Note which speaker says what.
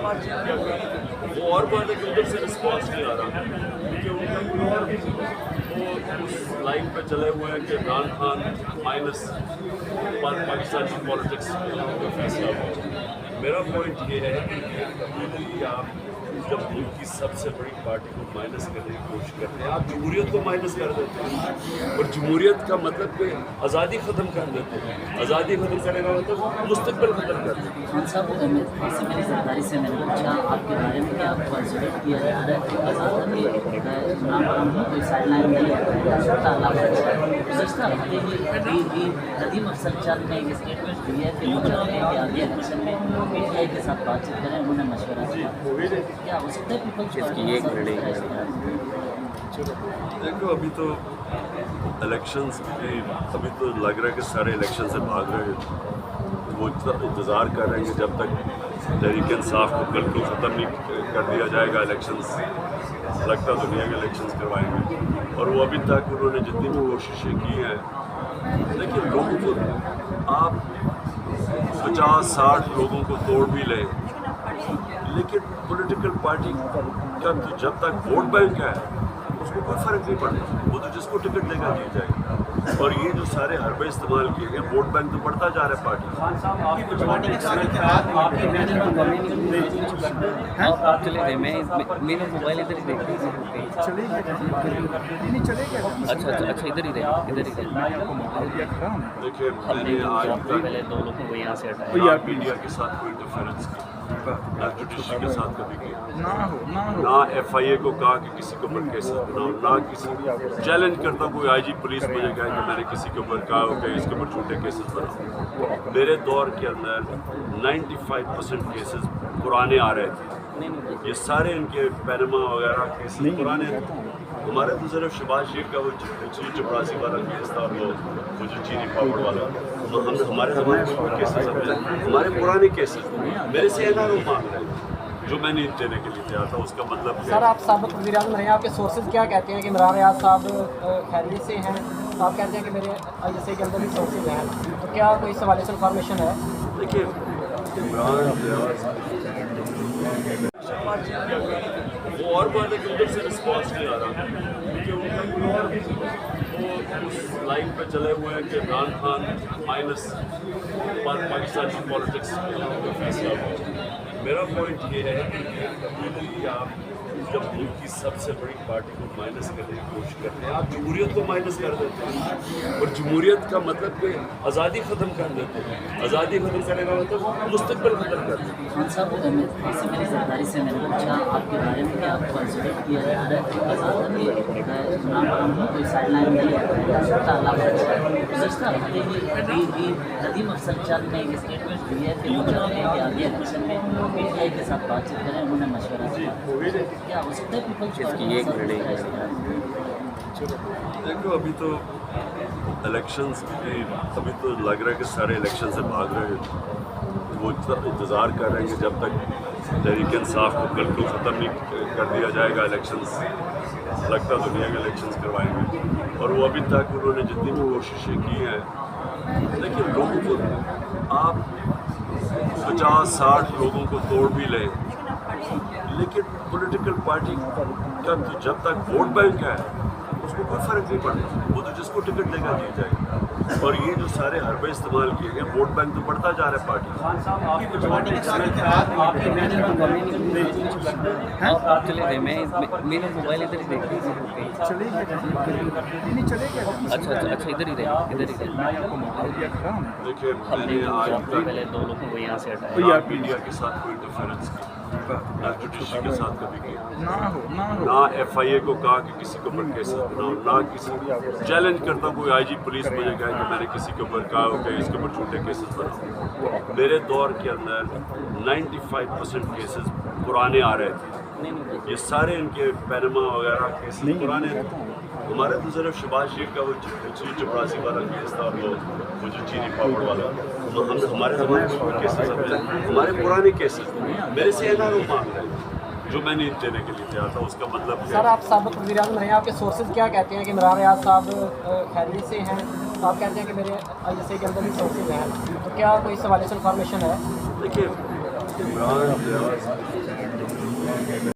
Speaker 1: بات چیت کیا کریں وہ اور بات ہے کہ ادھر سے رسپانس نہیں آ رہا کیونکہ ان کا کوئی اور وہ اس لائن پہ چلے ہوئے ہیں کہ عمران خان مائنس پاکستان کی پالیٹکس کا فیصلہ ہوا. میرا پوائنٹ یہ ہے کہ آپ جب ملک کی سب سے بڑی پارٹی کو مائنس کرنے کی کوشش کرتے ہیں آپ جمہوریت کو مائنس کر دیتے ہیں اور جمہوریت کا مطلب کہ آزادی ختم کر دیتے ہیں. آزادی ختم کرنے کا مطلب مستقبل ختم کر دیتے ہیں.
Speaker 2: خان صاحب ایسے میری ذمہ سے میں نے پوچھا آپ کے بارے میں کیا کنسیڈر کیا جا رہا ہے آزاد کہ عمران خان کو کوئی سائڈ لائن نہیں ہے گزشتہ ہفتے بھی ندیم افضل چند نے ایک اسٹیٹمنٹ دی ہے کہ وہ چاہتے ہیں کہ آگے الیکشن میں پی ٹی آئی کے ساتھ بات چیت کریں انہوں نے مشورہ دیا کیا ہو سکتا ہے پیپلز
Speaker 1: دیکھو ابھی تو الیکشنز کی ابھی تو لگ رہا ہے کہ سارے الیکشن سے بھاگ رہے ہیں. وہ انتظار کر رہے ہیں کہ جب تک تحریک انصاف کو بالکل ختم نہیں کر دیا جائے گا الیکشنز لگتا دنیا کے الیکشنز کروائیں گے. اور وہ ابھی تک انہوں نے جتنی بھی کوششیں کی ہیں لیکن لوگوں کو آپ 50-60 لوگوں کو توڑ بھی لیں لیکن پولیٹیکل پارٹی کا تو جب تک ووٹ بینک ہے اس کو کوئی فرق نہیں پڑتا. وہ تو جس کو ٹکٹ دے گا جیت جائے گا. اور یہ جو سارے حربے استعمال کیے گئے ووٹ بینک تو بڑھتا جا رہا ہے پارٹی.
Speaker 3: چلے گئے میں میرا موبائل ادھر ہی دیکھ اچھا ادھر ہی
Speaker 1: دیکھیے میں نے آج تک
Speaker 3: پہلے 2 لوگوں کو یہاں سے ہٹایا
Speaker 1: میڈیا کے ساتھ کوئی انٹرفیئرنس کی نہ جوڈیشری کے ساتھ کبھی کی نہ ایف آئی اے کو کہا کہ کسی کے اوپر کیسز بناؤ نہ کسی چیلنج کرتا کوئی آئی جی پولیس مجھے کہا کہ میں نے کسی کے اوپر کہا ہو کہ اس کے اوپر چھوٹے کیسز بناؤ. میرے دور کے اندر 95% کیسز پرانے آ رہے تھے. یہ سارے ان کے پینما وغیرہ کیسز پرانے تھے. ہمارے تو صرف شہباز شریف کا وہ چپراسی والا کیس تھا وہ جو چینی پاپڑ والا ہمارے زمانے کیسز ہمارے پرانے کیسز میرے سے این آر او مانگ رہے ہیں جو میں نہیں دینے کے لیے تیار تھا. اس کا مطلب
Speaker 4: سر آپ سابق وزیر اعظم رہے ہیں آپ کے سورسز کیا کہتے ہیں کہ عمران ریاض صاحب خیریت سے ہیں آپ کہتے ہیں کہ میرے آئی ایس آئی کے اندر بھی سورسز ہیں تو کیا کوئی اس حوالے سے انفارمیشن ہے؟
Speaker 1: دیکھیے عمران ریاض بات چیت کیا کریں وہ اور بات ہے کہ ادھر سے رسپانس نہیں آ رہا کیونکہ ان کا کوئی اور وہ اس لائن پہ چلے ہوئے ہیں کہ عمران خان مائنس پاکستان کی پالیٹکس کا فیصلہ ہوا. میرا پوائنٹ یہ ہے کہ آپ جب ملک کی سب سے بڑی پارٹی کو مائنس کرنے کی کوشش کرتے ہیں آپ جمہوریت کو مائنس کر دیتے ہیں اور جمہوریت کا مطلب کہ آزادی ختم کر دیتے ہیں. آزادی ختم کرنے کا مطلب مستقبل ختم کر دیتے ہیں.
Speaker 2: خان صاحب ایسے میری ذمہ سے میں نے پوچھا آپ کے بارے میں کیا کنسیڈر کیا جا رہا ہے آزاد کہ عمران خان کو کوئی سائڈ لائن نہیں ہے گزشتہ ہفتے بھی ندیم افضل چند نے ایک اسٹیٹمنٹ دی ہے کہ وہ چاہتے ہیں کہ آگے الیکشن میں پی ٹی آئی کے ساتھ بات چیت کریں انہوں نے مشورہ دیا کیا ہو سکتا ہے پیپلز
Speaker 1: دیکھو ابھی تو الیکشنز کی ابھی تو لگ رہا ہے کہ سارے الیکشن سے بھاگ رہے ہیں. وہ انتظار کر رہے ہیں کہ جب تک تحریک انصاف کو بالکل ختم نہیں کر دیا جائے گا الیکشنز لگتا دنیا کے الیکشنز کروائیں گے. اور وہ ابھی تک انہوں نے جتنی بھی کوششیں کی ہیں لیکن لوگوں کو آپ 50-60 لوگوں کو توڑ بھی لیں لیکن پولیٹیکل پارٹی کا تو جب تک ووٹ بینک ہے اس کو کوئی فرق نہیں پڑتا. وہ تو جس کو ٹکٹ دے گا جیت جائے گا. اور یہ جو سارے حربے استعمال کیے گئے ووٹ بینک تو بڑھتا جا رہا ہے پارٹی.
Speaker 3: چلے گئے میں میرا موبائل ادھر ہی دیکھ اچھا ادھر ہی
Speaker 1: دیکھیے میں نے آج تک
Speaker 3: پہلے 2 لوگوں کو یہاں سے ہٹایا
Speaker 1: نہ میڈیا کے ساتھ کوئی انٹرفیئرنس کی نہ جوڈیشری کے ساتھ کبھی کی نہ ایف آئی اے کو کہا کہ کسی کے اوپر کیسز بناؤ نہ کسی چیلنج کرتا کوئی آئی جی پولیس مجھے کہا کہ میں نے کسی کے اوپر کہا ہو کہ اس کے اوپر چھوٹے کیسز بناؤ. میرے دور کے اندر 95% کیسز پرانے آ رہے تھے. یہ سارے ان کے پینما وغیرہ کیسز پرانے تھے. ہمارے تو صرف شہباز شریف کا وہ چپراسی والا کیس تھا وہ جو چینی پاپڑ والا ہمارے زمانے کیسز ہمارے پرانے کیسز میرے سے این آر او مانگ رہے ہیں جو میں نہیں دینے کے لیے تیار تھا. اس کا مطلب
Speaker 4: سر آپ سابق وزیر اعظم رہے ہیں آپ کے سورسز کیا کہتے ہیں کہ عمران ریاض صاحب خیریت سے ہیں آپ کہتے ہیں کہ میرے آئی ایس آئی کے اندر بھی سورسز ہیں تو کیا کوئی اس حوالے سے انفارمیشن ہے؟
Speaker 1: دیکھیے عمران ریاض